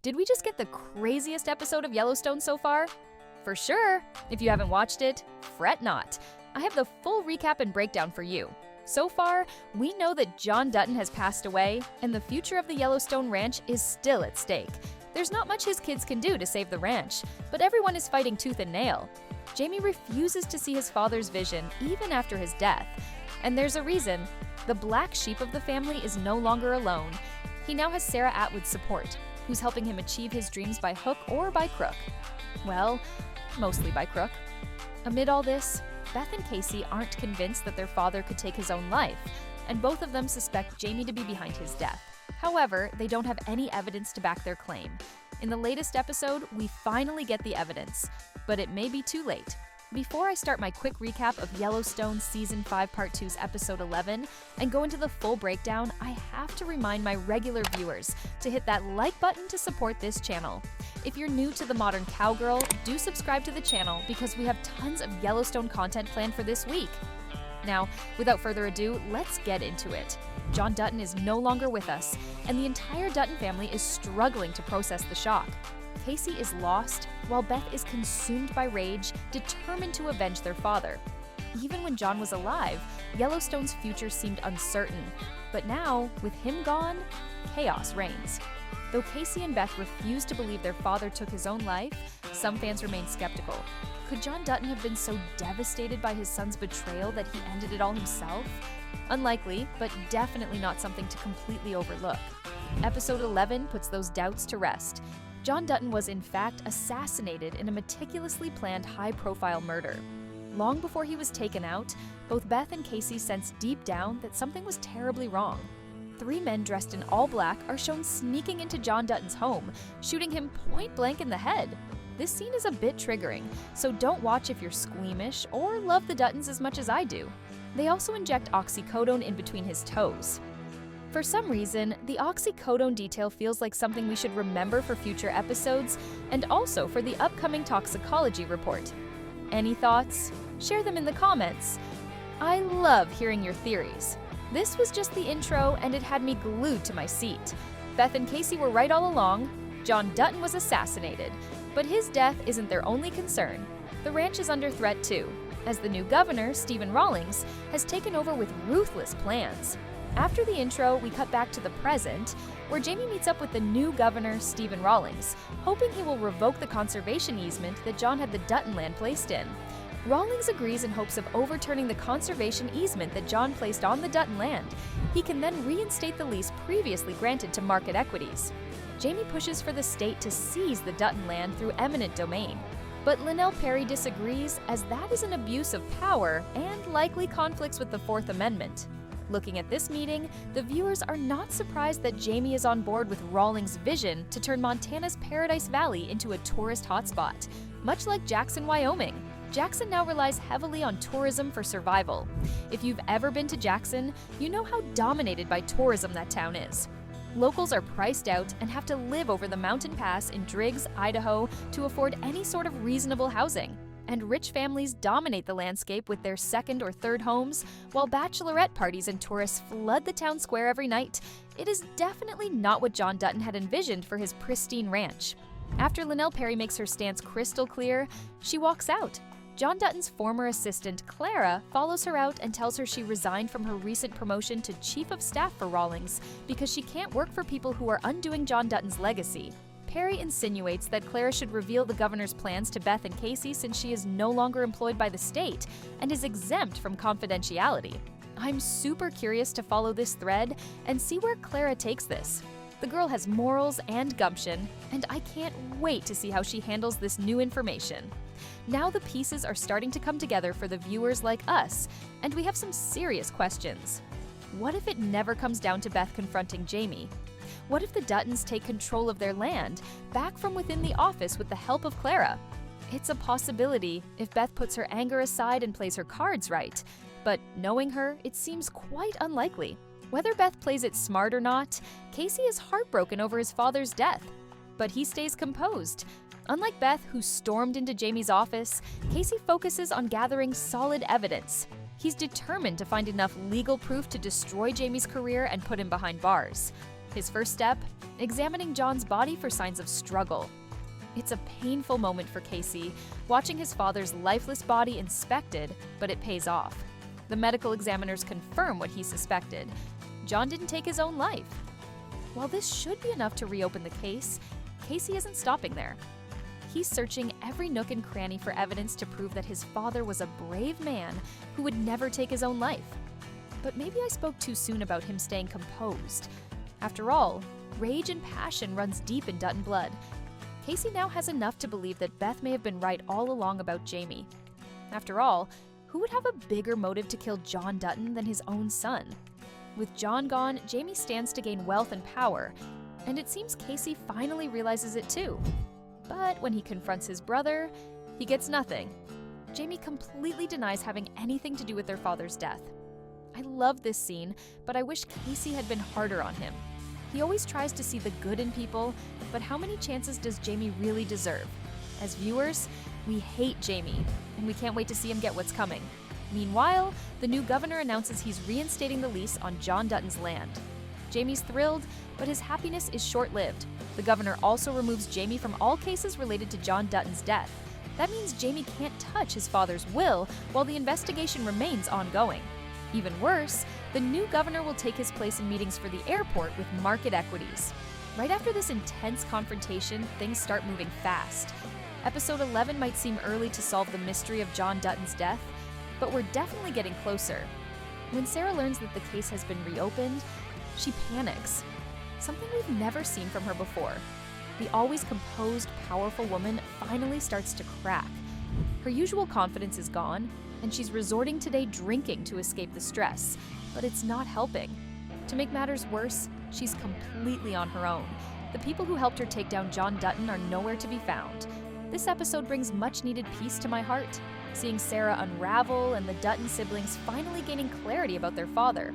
Did we just get the craziest episode of Yellowstone so far? For sure! If you haven't watched it, fret not. I have the full recap and breakdown for you. So far, we know that John Dutton has passed away, and the future of the Yellowstone Ranch is still at stake. There's not much his kids can do to save the ranch, but everyone is fighting tooth and nail. Jamie refuses to see his father's vision even after his death. And there's a reason. The black sheep of the family is no longer alone. He now has Sarah Atwood's support, who's helping him achieve his dreams by hook or by crook. Well, mostly by crook. Amid all this, Beth and Kayce aren't convinced that their father could take his own life, and both of them suspect Jamie to be behind his death. However, they don't have any evidence to back their claim. In the latest episode, we finally get the evidence, but it may be too late. Before I start my quick recap of Yellowstone Season 5 Part 2's Episode 11 and go into the full breakdown, I have to remind my regular viewers to hit that like button to support this channel. If you're new to the modern Cowgirl, do subscribe to the channel because we have tons of Yellowstone content planned for this week. Now, without further ado, let's get into it. John Dutton is no longer with us, and the entire Dutton family is struggling to process the shock. Kayce is lost, while Beth is consumed by rage, determined to avenge their father. Even when John was alive, Yellowstone's future seemed uncertain. But now, with him gone, chaos reigns. Though Kayce and Beth refuse to believe their father took his own life, some fans remain skeptical. Could John Dutton have been so devastated by his son's betrayal that he ended it all himself? Unlikely, but definitely not something to completely overlook. Episode 11 puts those doubts to rest. John Dutton was in fact assassinated in a meticulously planned high-profile murder. Long before he was taken out, both Beth and Kayce sensed deep down that something was terribly wrong. 3 men dressed in all black are shown sneaking into John Dutton's home, shooting him point blank in the head. This scene is a bit triggering, so don't watch if you're squeamish or love the Duttons as much as I do. They also inject oxycodone in between his toes. For some reason, the oxycodone detail feels like something we should remember for future episodes and also for the upcoming toxicology report. Any thoughts? Share them in the comments. I love hearing your theories. This was just the intro and it had me glued to my seat. Beth and Kayce were right all along. John Dutton was assassinated, but his death isn't their only concern. The ranch is under threat too, as the new governor, Rawlings, has taken over with ruthless plans. After the intro, we cut back to the present, where Jamie meets up with the new governor, Rawlings, hoping he will revoke the conservation easement that John had the Dutton land placed in. Rawlings agrees in hopes of overturning the conservation easement that John placed on the Dutton land. He can then reinstate the lease previously granted to Market Equities. Jamie pushes for the state to seize the Dutton land through eminent domain. But Linnell Perry disagrees, as that is an abuse of power and likely conflicts with the Fourth Amendment. Looking at this meeting, the viewers are not surprised that Jamie is on board with Rawlings' vision to turn Montana's Paradise Valley into a tourist hotspot. Much like Jackson, Wyoming, Jackson now relies heavily on tourism for survival. If you've ever been to Jackson, you know how dominated by tourism that town is. Locals are priced out and have to live over the mountain pass in Driggs, Idaho to afford any sort of reasonable housing. And rich families dominate the landscape with their second or third homes, while bachelorette parties and tourists flood the town square every night. It is definitely not what John Dutton had envisioned for his pristine ranch. After Linnell Perry makes her stance crystal clear, she walks out. John Dutton's former assistant, Clara, follows her out and tells her she resigned from her recent promotion to Chief of Staff for Rawlings because she can't work for people who are undoing John Dutton's legacy. Perry insinuates that Clara should reveal the governor's plans to Beth and Kayce since she is no longer employed by the state and is exempt from confidentiality. I'm super curious to follow this thread and see where Clara takes this. The girl has morals and gumption, and I can't wait to see how she handles this new information. Now the pieces are starting to come together for the viewers like us, and we have some serious questions. What if it never comes down to Beth confronting Jamie? What if the Duttons take control of their land, back from within the office with the help of Clara? It's a possibility if Beth puts her anger aside and plays her cards right, but knowing her, it seems quite unlikely. Whether Beth plays it smart or not, Kayce is heartbroken over his father's death, but he stays composed. Unlike Beth, who stormed into Jamie's office, Kayce focuses on gathering solid evidence. He's determined to find enough legal proof to destroy Jamie's career and put him behind bars. His first step? Examining John's body for signs of struggle. It's a painful moment for Kayce, watching his father's lifeless body inspected, but it pays off. The medical examiners confirm what he suspected. John didn't take his own life. While this should be enough to reopen the case, Kayce isn't stopping there. He's searching every nook and cranny for evidence to prove that his father was a brave man who would never take his own life. But maybe I spoke too soon about him staying composed. After all, rage and passion runs deep in Dutton blood. Kayce now has enough to believe that Beth may have been right all along about Jamie. After all, who would have a bigger motive to kill John Dutton than his own son? With John gone, Jamie stands to gain wealth and power, and it seems Kayce finally realizes it too. But when he confronts his brother, he gets nothing. Jamie completely denies having anything to do with their father's death. I love this scene, but I wish Kayce had been harder on him. He always tries to see the good in people, but how many chances does Jamie really deserve? As viewers, we hate Jamie, and we can't wait to see him get what's coming. Meanwhile, the new governor announces he's reinstating the lease on John Dutton's land. Jamie's thrilled, but his happiness is short-lived. The governor also removes Jamie from all cases related to John Dutton's death. That means Jamie can't touch his father's will while the investigation remains ongoing. Even worse, the new governor will take his place in meetings for the airport with market equities. Right after this intense confrontation, things start moving fast. Episode 11 might seem early to solve the mystery of John Dutton's death, but we're definitely getting closer. When Sarah learns that the case has been reopened, she panics. Something we've never seen from her before. The always composed, powerful woman finally starts to crack. Her usual confidence is gone, and she's resorting today drinking to escape the stress, but it's not helping. To make matters worse, she's completely on her own. The people who helped her take down John Dutton are nowhere to be found. This episode brings much-needed peace to my heart, seeing Sarah unravel and the Dutton siblings finally gaining clarity about their father.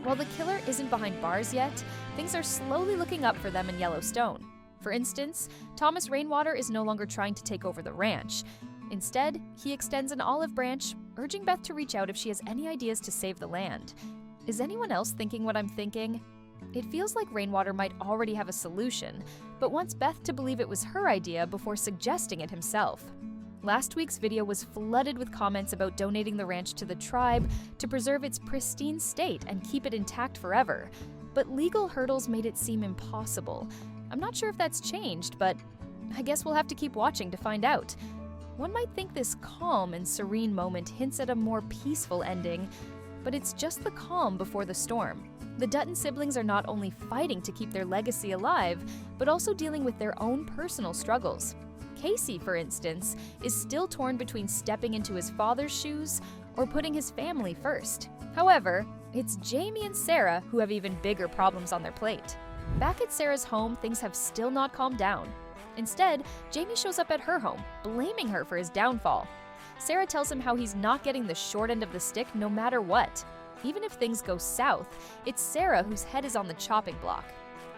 While the killer isn't behind bars yet, things are slowly looking up for them in Yellowstone. For instance, Thomas Rainwater is no longer trying to take over the ranch. Instead, he extends an olive branch, urging Beth to reach out if she has any ideas to save the land. Is anyone else thinking what I'm thinking? It feels like Rainwater might already have a solution, but wants Beth to believe it was her idea before suggesting it himself. Last week's video was flooded with comments about donating the ranch to the tribe to preserve its pristine state and keep it intact forever, but legal hurdles made it seem impossible. I'm not sure if that's changed, but I guess we'll have to keep watching to find out. One might think this calm and serene moment hints at a more peaceful ending, but it's just the calm before the storm. The Dutton siblings are not only fighting to keep their legacy alive, but also dealing with their own personal struggles. Kayce, for instance, is still torn between stepping into his father's shoes or putting his family first. However, it's Jamie and Sarah who have even bigger problems on their plate. Back at Sarah's home, things have still not calmed down. Instead, Jamie shows up at her home, blaming her for his downfall. Sarah tells him how he's not getting the short end of the stick no matter what. Even if things go south, it's Sarah whose head is on the chopping block.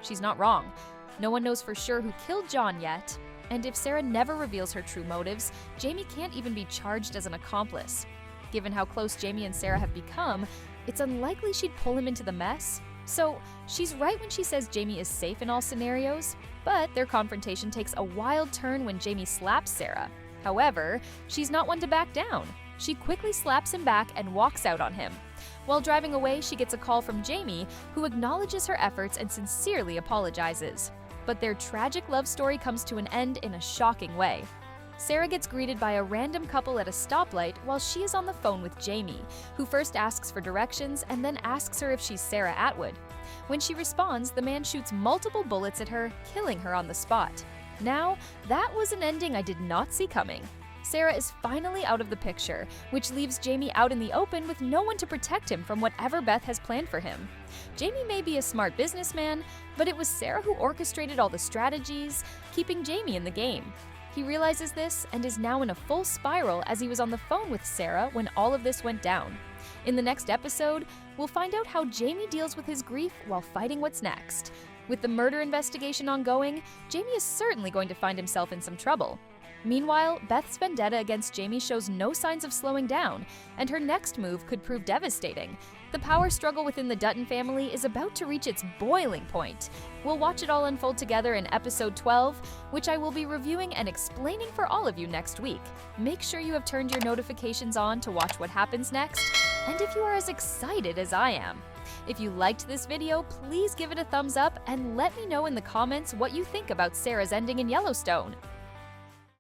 She's not wrong. No one knows for sure who killed John yet, and if Sarah never reveals her true motives, Jamie can't even be charged as an accomplice. Given how close Jamie and Sarah have become, it's unlikely she'd pull him into the mess. So, she's right when she says Jamie is safe in all scenarios, but their confrontation takes a wild turn when Jamie slaps Sarah. However, she's not one to back down. She quickly slaps him back and walks out on him. While driving away, she gets a call from Jamie, who acknowledges her efforts and sincerely apologizes. But their tragic love story comes to an end in a shocking way. Sarah gets greeted by a random couple at a stoplight while she is on the phone with Jamie, who first asks for directions and then asks her if she's Sarah Atwood. When she responds, the man shoots multiple bullets at her, killing her on the spot. Now, that was an ending I did not see coming. Sarah is finally out of the picture, which leaves Jamie out in the open with no one to protect him from whatever Beth has planned for him. Jamie may be a smart businessman, but it was Sarah who orchestrated all the strategies, keeping Jamie in the game. He realizes this and is now in a full spiral as he was on the phone with Sarah when all of this went down. In the next episode, we'll find out how Jamie deals with his grief while fighting what's next. With the murder investigation ongoing, Jamie is certainly going to find himself in some trouble. Meanwhile, Beth's vendetta against Jamie shows no signs of slowing down, and her next move could prove devastating. The power struggle within the Dutton family is about to reach its boiling point. We'll watch it all unfold together in episode 12, which I will be reviewing and explaining for all of you next week. Make sure you have turned your notifications on to watch what happens next, and if you are as excited as I am. If you liked this video, please give it a thumbs up and let me know in the comments what you think about Sarah's ending in Yellowstone.